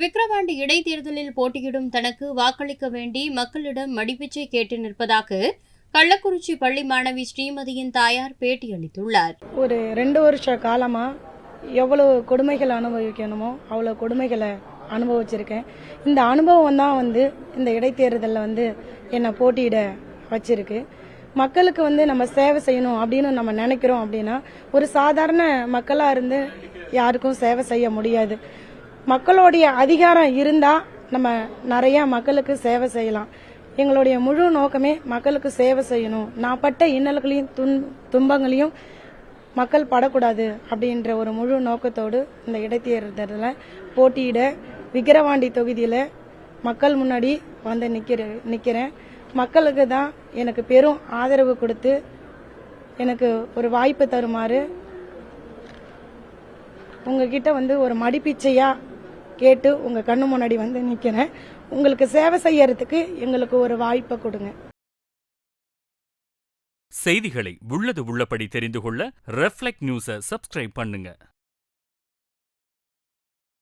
விக்கிரவாண்டி இடைத்தேர்தலில் போட்டியிடும் தனக்கு வாக்களிக்க வேண்டி மக்களிடம் மடிப்பிச்சை கேட்டு நிற்பதாக கள்ளக்குறிச்சி பள்ளி மாணவி ஸ்ரீமதியின் தாயார் பேட்டியளித்துள்ளார். ஒரு 2 வருஷ காலமா எவ்வளவு கொடுமைகள் அனுபவிக்கணுமோ அவ்வளவு கொடுமைகளை அனுபவிச்சிருக்கேன். இந்த அனுபவம் தான் இந்த இடைத்தேர்தலில் என்னை போட்டியிட வச்சிருக்கு. மக்களுக்கு நம்ம சேவை செய்யணும் அப்படின்னு நம்ம நினைக்கிறோம் அப்படின்னா ஒரு சாதாரண மக்களா இருந்து யாருக்கும் சேவை செய்ய முடியாது. மக்களுடைய அதிகாரம் இருந்தா நம்ம நிறைய மக்களுக்கு சேவை செய்யலாம். எங்களுடைய முழு நோக்கமே மக்களுக்கு சேவை செய்யணும். நான் பட்ட இன்னல்களையும் துன்பங்களையும் மக்கள் படக்கூடாது அப்படின்ற ஒரு முழு நோக்கத்தோடு இந்த இடைத்தேர்தலில் போட்டியிட விக்கிரவாண்டி தொகுதியில மக்கள் முன்னாடி நிக்கிறேன். மக்களுக்கு தான் எனக்கு பெரும் ஆதரவு கொடுத்து எனக்கு ஒரு வாய்ப்பு தருமாறு உங்ககிட்ட ஒரு மடிப்பிச்சையா கேட்டு உங்க கண்ணு முன்னாடி நிக்கிறேன். உங்களுக்கு சேவை செய்யறதுக்கு எங்களுக்கு ஒரு வாய்ப்பை கொடுங்க. செய்திகளை உள்ளது உள்ளபடி தெரிந்து கொள்ள ரெஃப்ளெக்ட் நியூஸை சப்ஸ்கிரைப் பண்ணுங்க.